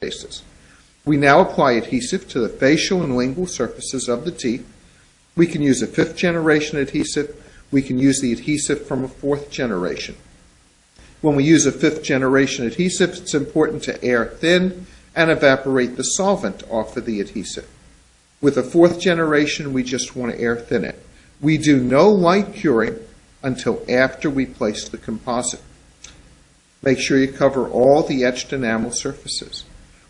cases. We now apply adhesive to the facial and lingual surfaces of the teeth. We can use a 5th generation adhesive. We can use the adhesive from a 4th generation. When we use a 5th generation adhesive, it's important to air thin and evaporate the solvent off of the adhesive. With a 4th generation, we just want to air thin it. We do no light curing until after we place the composite. Make sure you cover all the etched enamel surfaces.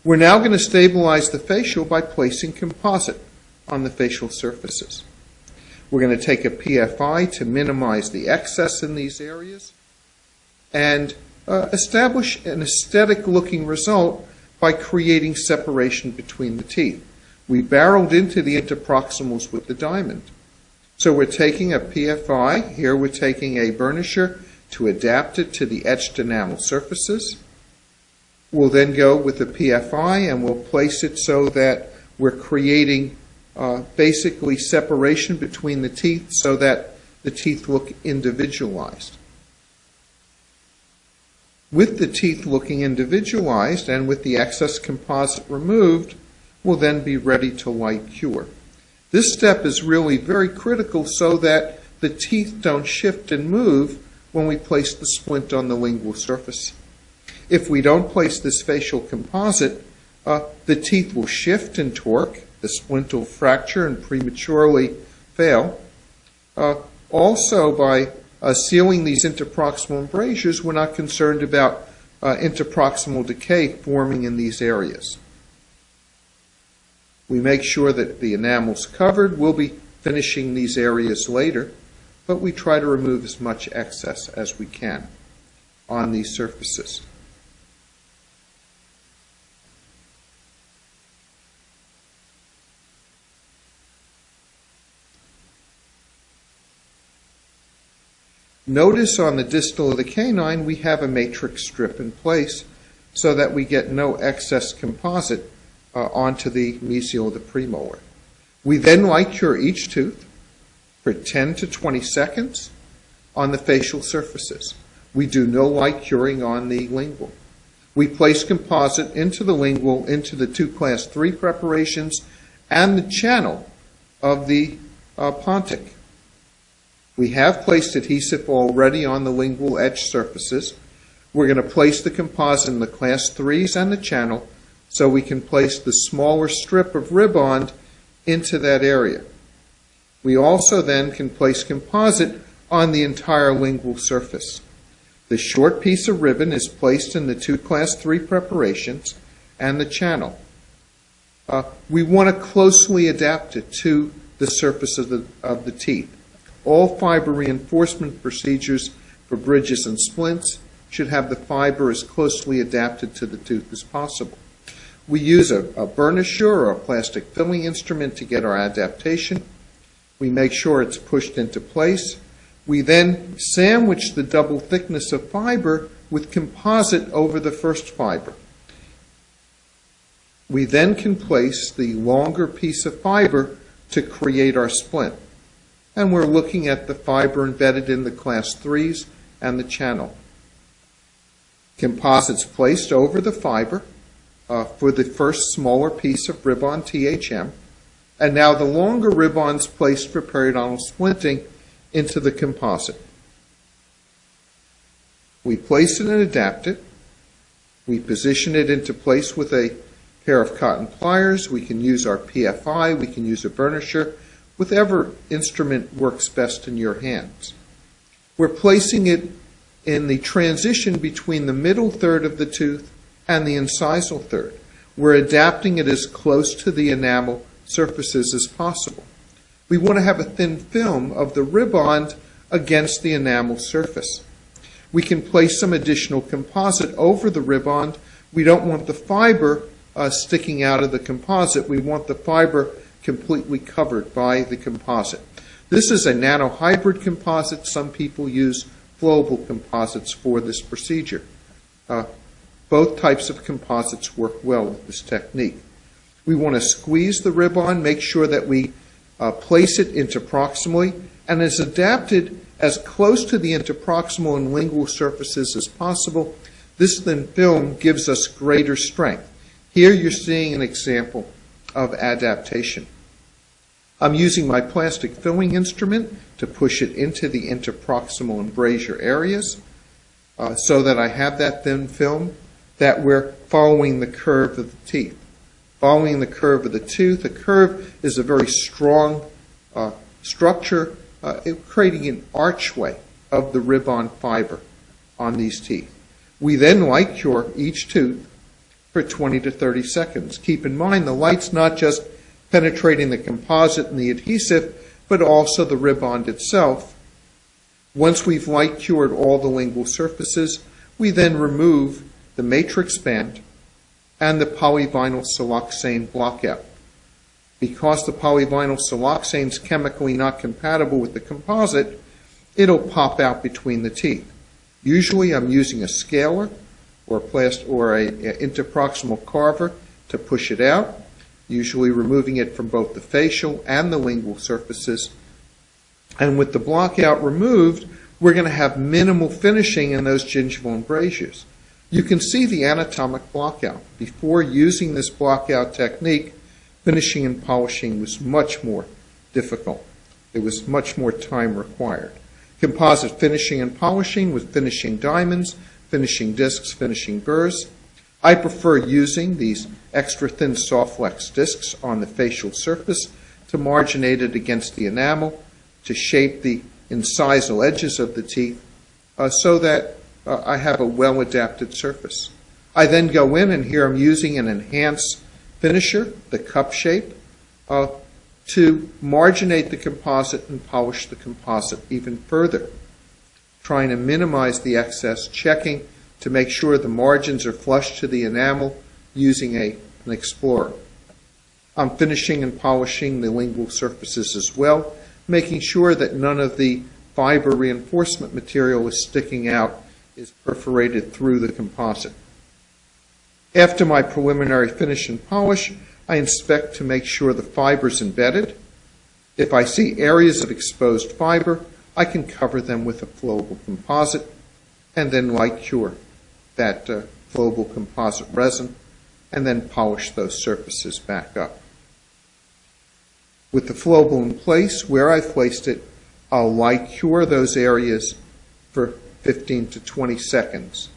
We're now going to stabilize the facial by placing composite on the facial surfaces. We're going to take a PFI to minimize the excess in these areas and establish an aesthetic looking result by creating separation between the teeth. We barreled into the interproximals with the diamond. So we're taking a PFI, here we're taking a burnisher to adapt it to the etched enamel surfaces. We'll then go with the PFI and we'll place it so that we're creating basically separation between the teeth so that the teeth look individualized. With the teeth looking individualized and with the excess composite removed, we'll then be ready to light cure. This step is really very critical so that the teeth don't shift and move when we place the splint on the lingual surface. If we don't place this facial composite, the teeth will shift and torque, the splint will fracture and prematurely fail. Also, by sealing these interproximal embrasures, we're not concerned about interproximal decay forming in these areas. We make sure that the enamel's covered. We'll be finishing these areas later, but we try to remove as much excess as we can on these surfaces. Notice on the distal of the canine we have a matrix strip in place so that we get no excess composite onto the mesial of the premolar. We then light cure each tooth for 10 to 20 seconds on the facial surfaces. We do no light curing on the lingual. We place composite into the lingual, into the 2 class 3 preparations, and the channel of the pontic. We have placed adhesive already on the lingual edge surfaces. We're going to place the composite in the class 3s and the channel so we can place the smaller strip of ribond into that area. We also then can place composite on the entire lingual surface. The short piece of ribbon is placed in the 2 class 3 preparations and the channel. We want to closely adapt it to the surface of the teeth. All fiber reinforcement procedures for bridges and splints should have the fiber as closely adapted to the tooth as possible. We use a burnisher or a plastic filling instrument to get our adaptation. We make sure it's pushed into place. We then sandwich the double thickness of fiber with composite over the first fiber. We then can place the longer piece of fiber to create our splint. And we're looking at the fiber embedded in the class 3s and the channel. Composites placed over the fiber for the first smaller piece of ribbon THM, and now the longer ribbons placed for periodontal splinting into the composite. We place it and adapt it. We position it into place with a pair of cotton pliers. We can use our PFI. We can use a burnisher. Whatever instrument works best in your hands. We're placing it in the transition between the middle third of the tooth and the incisal third. We're adapting it as close to the enamel surfaces as possible. We want to have a thin film of the ribond against the enamel surface. We can place some additional composite over the ribond. We don't want the fiber sticking out of the composite. We want the fiber completely covered by the composite. This is a nanohybrid composite. Some people use flowable composites for this procedure. Both types of composites work well with this technique. We want to squeeze the ribbon, make sure that we place it interproximally, and is adapted as close to the interproximal and lingual surfaces as possible. This thin film gives us greater strength. Here you're seeing an example of adaptation. I'm using my plastic filling instrument to push it into the interproximal embrasure areas so that I have that thin film, that we're following the curve of the teeth. Following the curve of the tooth, a curve is a very strong structure, creating an archway of the ribbon fiber on these teeth. We then light cure each tooth for 20 to 30 seconds. Keep in mind, the light's not just penetrating the composite and the adhesive, but also the ribbon itself. Once we've light cured all the lingual surfaces, we then remove the matrix band and the polyvinyl siloxane blockout. Because the polyvinyl siloxane is chemically not compatible with the composite, it'll pop out between the teeth. Usually I'm using a scaler or a interproximal carver to push it out, usually removing it from both the facial and the lingual surfaces. And with the blockout removed, we're going to have minimal finishing in those gingival embrasures. You can see the anatomic blockout. Before using this blockout technique, finishing and polishing was much more difficult. There was much more time required. Composite finishing and polishing with finishing diamonds, finishing discs, finishing burrs. I prefer using these extra thin Softflex discs on the facial surface to marginate it against the enamel, to shape the incisal edges of the teeth so that I have a well-adapted surface. I then go in, and here I'm using an enhanced finisher, the cup shape, to marginate the composite and polish the composite even further, trying to minimize the excess, checking to make sure the margins are flush to the enamel using an explorer. I'm finishing and polishing the lingual surfaces as well, making sure that none of the fiber reinforcement material is sticking out, is perforated through the composite. After my preliminary finish and polish, I inspect to make sure the fiber's embedded. If I see areas of exposed fiber, I can cover them with a flowable composite and then light cure that flowable composite resin and then polish those surfaces back up. With the flowable in place, where I've placed it, I'll light cure those areas for 15 to 20 seconds.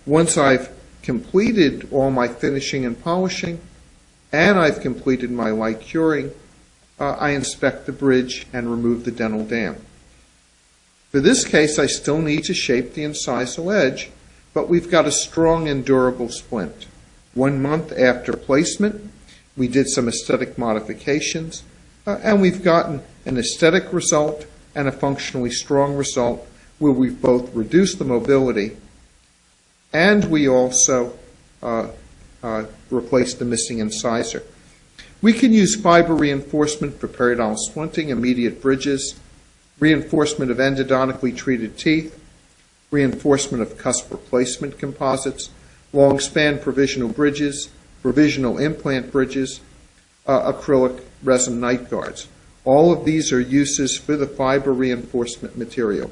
Once I've completed all my finishing and polishing, and I've completed my light curing, I inspect the bridge and remove the dental dam. For this case, I still need to shape the incisal edge, but we've got a strong and durable splint. 1 month after placement, we did some aesthetic modifications, and we've gotten an aesthetic result and a functionally strong result where we've both reduced the mobility and we also replaced the missing incisor. We can use fiber reinforcement for periodontal splinting, immediate bridges, reinforcement of endodontically treated teeth, reinforcement of cusp replacement composites, long span provisional bridges, provisional implant bridges, acrylic resin night guards. All of these are uses for the fiber reinforcement material.